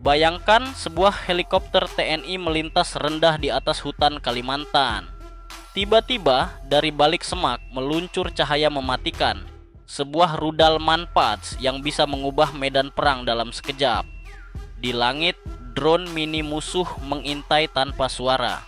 Bayangkan sebuah helikopter TNI melintas rendah di atas hutan Kalimantan. Tiba-tiba dari balik semak meluncur cahaya mematikan, sebuah rudal Manpads yang bisa mengubah medan perang dalam sekejap. Di langit, drone mini musuh mengintai tanpa suara,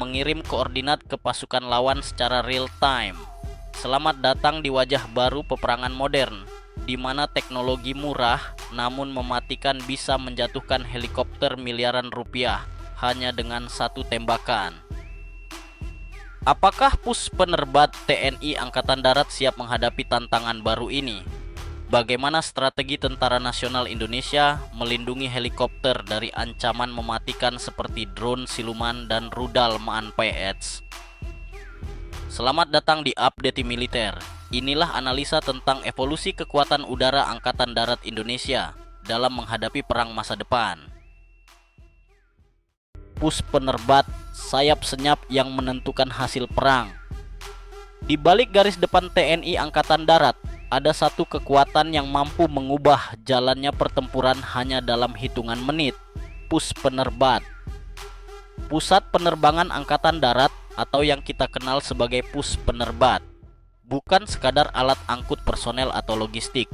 mengirim koordinat ke pasukan lawan secara real time. Selamat datang di wajah baru peperangan modern, di mana teknologi murah namun mematikan bisa menjatuhkan helikopter miliaran rupiah hanya dengan satu tembakan. Apakah pus penerbat TNI Angkatan Darat siap menghadapi tantangan baru ini? Bagaimana strategi Tentara Nasional Indonesia melindungi helikopter dari ancaman mematikan seperti drone siluman dan rudal Manpads? Selamat datang di Update Militer. Inilah analisa tentang evolusi kekuatan udara Angkatan Darat Indonesia dalam menghadapi perang masa depan. Pus penerbat, sayap senyap yang menentukan hasil perang. Di balik garis depan TNI Angkatan Darat, ada satu kekuatan yang mampu mengubah jalannya pertempuran hanya dalam hitungan menit. Pus penerbat. Pusat Penerbangan Angkatan Darat atau yang kita kenal sebagai pus penerbat bukan sekadar alat angkut personel atau logistik.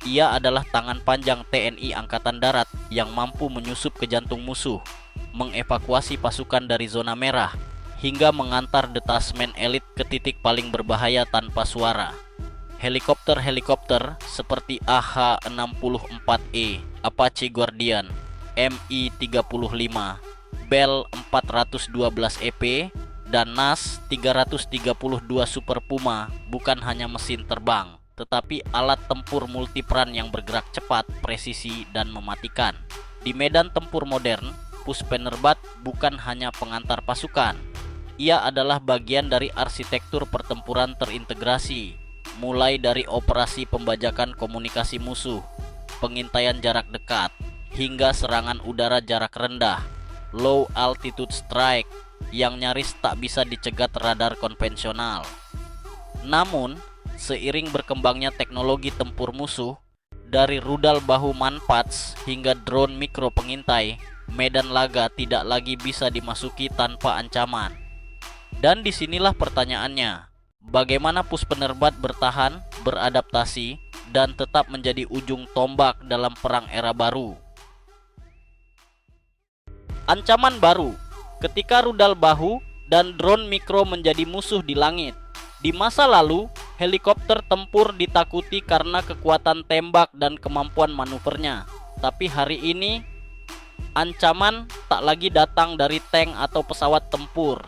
Ia adalah tangan panjang TNI Angkatan Darat yang mampu menyusup ke jantung musuh, mengevakuasi pasukan dari zona merah, hingga mengantar detasmen elit ke titik paling berbahaya tanpa suara. Helikopter-helikopter seperti AH-64E, Apache Guardian, Mi-35, Bell 412EP, dan NAS 332 Super Puma bukan hanya mesin terbang, tetapi alat tempur multiperan yang bergerak cepat, presisi, dan mematikan. Di medan tempur modern, pus penerbat bukan hanya pengantar pasukan. Ia adalah bagian dari arsitektur pertempuran terintegrasi, mulai dari operasi pembajakan komunikasi musuh, pengintaian jarak dekat, hingga serangan udara jarak rendah, low altitude strike, yang nyaris tak bisa dicegat radar konvensional. Namun, seiring berkembangnya teknologi tempur musuh, dari rudal bahu Manpads hingga drone mikro pengintai, medan laga tidak lagi bisa dimasuki tanpa ancaman. Dan disinilah pertanyaannya, bagaimana pus penerbat bertahan, beradaptasi, dan tetap menjadi ujung tombak dalam perang era baru? Ancaman baru ketika rudal bahu dan drone mikro menjadi musuh di langit. Di masa lalu, helikopter tempur ditakuti karena kekuatan tembak dan kemampuan manuvernya. Tapi hari ini, ancaman tak lagi datang dari tank atau pesawat tempur.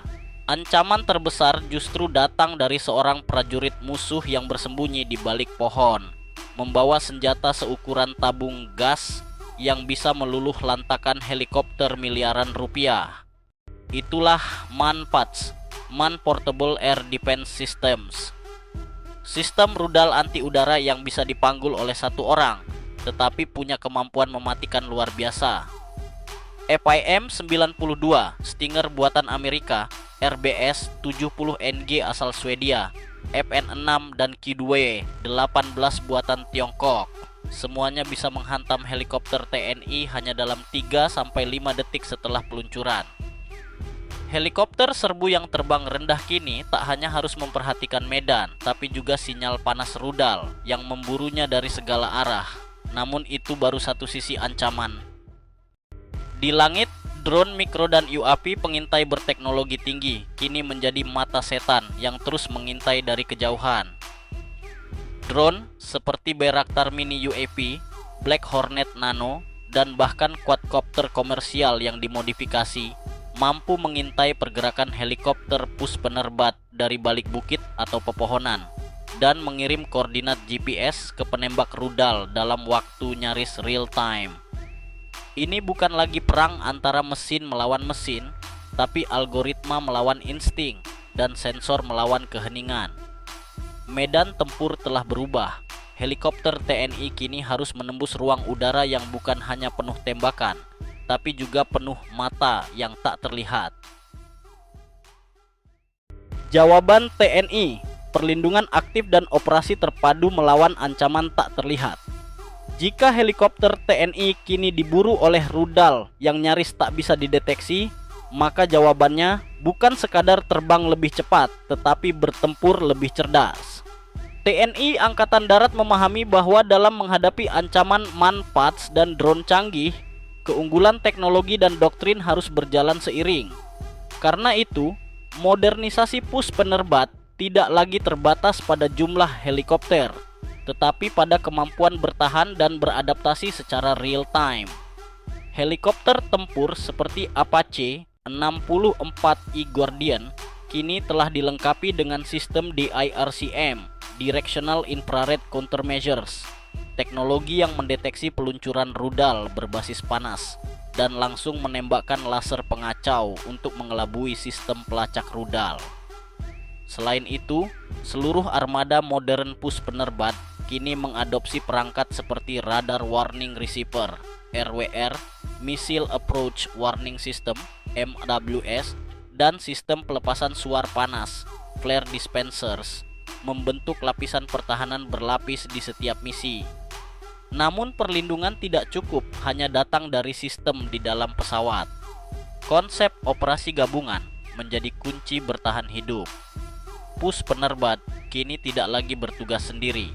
Ancaman terbesar justru datang dari seorang prajurit musuh yang bersembunyi di balik pohon, membawa senjata seukuran tabung gas yang bisa meluluh lantakan helikopter miliaran rupiah. Itulah Manpads, Man Portable Air Defense Systems. Sistem rudal anti udara yang bisa dipanggul oleh satu orang, tetapi punya kemampuan mematikan luar biasa. FIM-92 Stinger buatan Amerika, RBS 70NG asal Swedia, FN-6 dan Kidway-18 buatan Tiongkok. Semuanya bisa menghantam helikopter TNI hanya dalam 3-5 detik setelah peluncuran. Helikopter serbu yang terbang rendah kini tak hanya harus memperhatikan medan, tapi juga sinyal panas rudal yang memburunya dari segala arah. Namun itu baru satu sisi ancaman. Di langit, drone mikro dan UAV pengintai berteknologi tinggi kini menjadi mata setan yang terus mengintai dari kejauhan. Drone seperti Bayraktar Mini UAV, Black Hornet Nano, dan bahkan quadcopter komersial yang dimodifikasi mampu mengintai pergerakan helikopter pus penerbat dari balik bukit atau pepohonan dan mengirim koordinat GPS ke penembak rudal dalam waktu nyaris real time. Ini bukan lagi perang antara mesin melawan mesin, tapi algoritma melawan insting dan sensor melawan keheningan. Medan tempur telah berubah. Helikopter TNI kini harus menembus ruang udara yang bukan hanya penuh tembakan, tapi juga penuh mata yang tak terlihat. Jawaban TNI, perlindungan aktif dan operasi terpadu melawan ancaman tak terlihat. Jika helikopter TNI kini diburu oleh rudal yang nyaris tak bisa dideteksi, maka jawabannya bukan sekadar terbang lebih cepat, tetapi bertempur lebih cerdas. TNI Angkatan Darat memahami bahwa dalam menghadapi ancaman manpads dan drone canggih, keunggulan teknologi dan doktrin harus berjalan seiring. Karena itu, modernisasi pus penerbat tidak lagi terbatas pada jumlah helikopter, tetapi pada kemampuan bertahan dan beradaptasi secara real time. Helikopter tempur seperti Apache 64E Guardian kini telah dilengkapi dengan sistem DIRCM, Directional Infrared Countermeasures, teknologi yang mendeteksi peluncuran rudal berbasis panas dan langsung menembakkan laser pengacau untuk mengelabui sistem pelacak rudal. Selain itu, seluruh armada modern pus penerbat kini mengadopsi perangkat seperti Radar Warning Receiver (RWR), Missile Approach Warning System (MAWS), dan sistem pelepasan suar panas (Flare Dispensers), membentuk lapisan pertahanan berlapis di setiap misi. Namun perlindungan tidak cukup hanya datang dari sistem di dalam pesawat. Konsep operasi gabungan menjadi kunci bertahan hidup. Pus penerbat kini tidak lagi bertugas sendiri.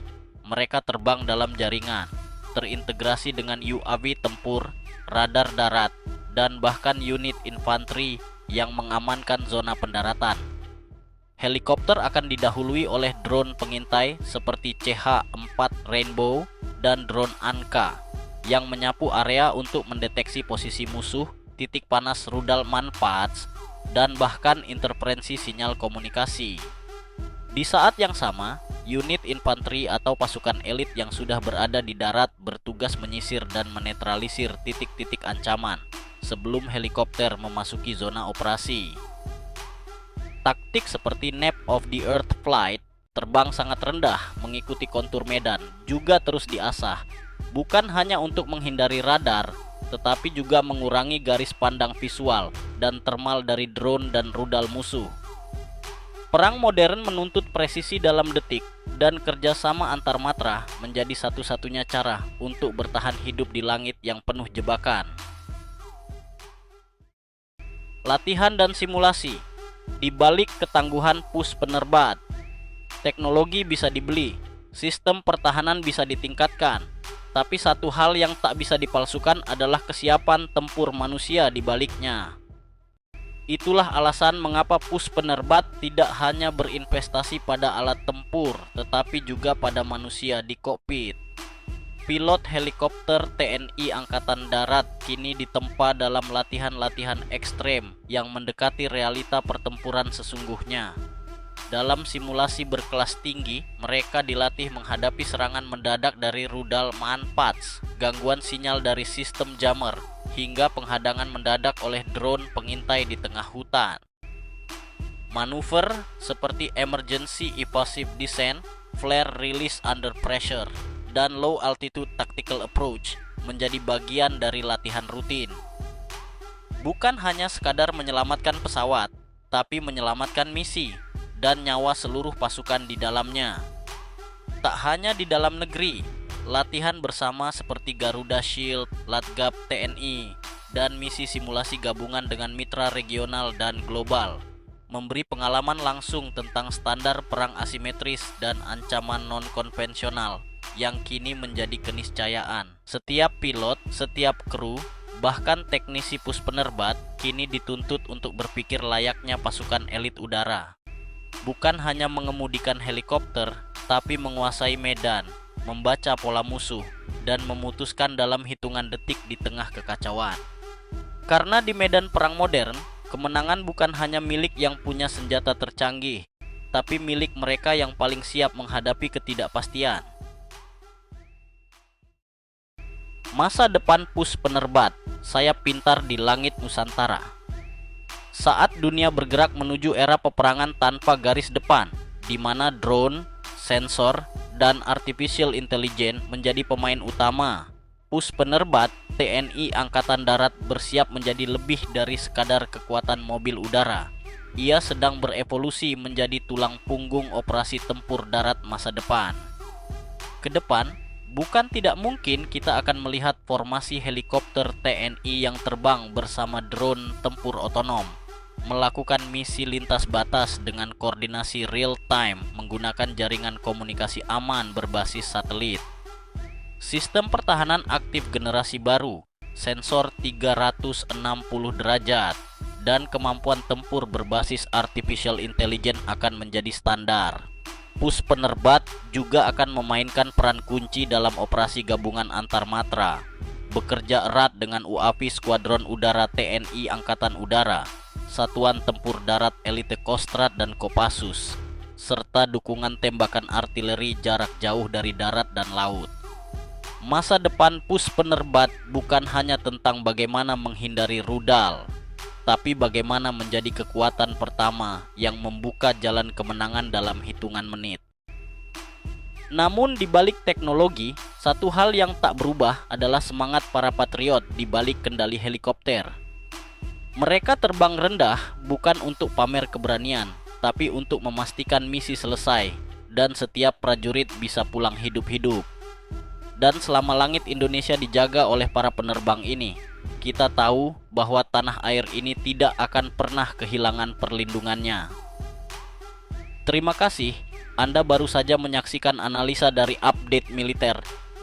Mereka terbang dalam jaringan, terintegrasi dengan UAV tempur, radar darat, dan bahkan unit infanteri yang mengamankan zona pendaratan. Helikopter akan didahului oleh drone pengintai seperti CH-4 Rainbow dan drone Anka yang menyapu area untuk mendeteksi posisi musuh, titik panas rudal manpads, dan bahkan interferensi sinyal komunikasi. Di saat yang sama, unit infanteri atau pasukan elit yang sudah berada di darat bertugas menyisir dan menetralisir titik-titik ancaman sebelum helikopter memasuki zona operasi. Taktik seperti Nap of the Earth Flight, terbang sangat rendah mengikuti kontur medan, juga terus diasah, bukan hanya untuk menghindari radar, tetapi juga mengurangi garis pandang visual dan thermal dari drone dan rudal musuh. Perang modern menuntut presisi dalam detik, dan kerjasama antar matra menjadi satu-satunya cara untuk bertahan hidup di langit yang penuh jebakan. Latihan dan simulasi. Di balik ketangguhan pus penerbat, teknologi bisa dibeli, sistem pertahanan bisa ditingkatkan, tapi satu hal yang tak bisa dipalsukan adalah kesiapan tempur manusia di baliknya. Itulah alasan mengapa pus penerbat tidak hanya berinvestasi pada alat tempur, tetapi juga pada manusia di kokpit. Pilot helikopter TNI Angkatan Darat kini ditempa dalam latihan-latihan ekstrem yang mendekati realita pertempuran sesungguhnya. Dalam simulasi berkelas tinggi, mereka dilatih menghadapi serangan mendadak dari rudal manpads, gangguan sinyal dari sistem jammer, hingga penghadangan mendadak oleh drone pengintai di tengah hutan. Manuver seperti emergency evasive descent, flare release under pressure, dan low altitude tactical approach menjadi bagian dari latihan rutin. Bukan hanya sekadar menyelamatkan pesawat, tapi menyelamatkan misi dan nyawa seluruh pasukan di dalamnya. Tak hanya di dalam negeri, latihan bersama seperti Garuda Shield, Latgab TNI, dan misi simulasi gabungan dengan mitra regional dan global memberi pengalaman langsung tentang standar perang asimetris dan ancaman non-konvensional yang kini menjadi keniscayaan. Setiap pilot, setiap kru, bahkan teknisi pus penerbat kini dituntut untuk berpikir layaknya pasukan elit udara. Bukan hanya mengemudikan helikopter, tapi menguasai medan, membaca pola musuh, dan memutuskan dalam hitungan detik di tengah kekacauan. Karena di medan perang modern, kemenangan bukan hanya milik yang punya senjata tercanggih, tapi milik mereka yang paling siap menghadapi ketidakpastian. Masa depan pus penerbat, sayap pintar di langit Nusantara. Saat dunia bergerak menuju era peperangan tanpa garis depan, di mana drone, sensor, dan artificial intelligence menjadi pemain utama, pus penerbat TNI Angkatan Darat bersiap menjadi lebih dari sekadar kekuatan mobil udara. Ia sedang berevolusi menjadi tulang punggung operasi tempur darat masa depan. Ke depan, Bukan tidak mungkin kita akan melihat formasi helikopter TNI yang terbang bersama drone tempur otonom, melakukan misi lintas batas dengan koordinasi real time menggunakan jaringan komunikasi aman berbasis satelit. Sistem pertahanan aktif generasi baru, sensor 360 derajat, dan kemampuan tempur berbasis artificial intelligence akan menjadi standar. Pus penerbat juga akan memainkan peran kunci dalam operasi gabungan antar matra, bekerja erat dengan UAV Skuadron Udara TNI Angkatan Udara, Satuan Tempur Darat Elite Kostrad dan Kopassus, serta dukungan tembakan artileri jarak jauh dari darat dan laut. Masa depan pus penerbat bukan hanya tentang bagaimana menghindari rudal, tapi bagaimana menjadi kekuatan pertama yang membuka jalan kemenangan dalam hitungan menit. Namun di balik teknologi, satu hal yang tak berubah adalah semangat para patriot di balik kendali helikopter. Mereka terbang rendah bukan untuk pamer keberanian, tapi untuk memastikan misi selesai dan setiap prajurit bisa pulang hidup-hidup. Dan selama langit Indonesia dijaga oleh para penerbang ini, kita tahu bahwa tanah air ini tidak akan pernah kehilangan perlindungannya. Terima kasih, Anda baru saja menyaksikan analisa dari Update Militer.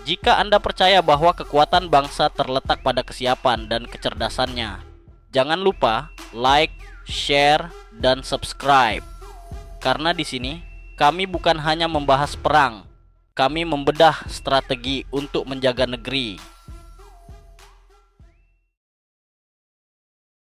Jika Anda percaya bahwa kekuatan bangsa terletak pada kesiapan dan kecerdasannya, jangan lupa like, share, dan subscribe. Karena di sini kami bukan hanya membahas perang, kami membedah strategi untuk menjaga negeri.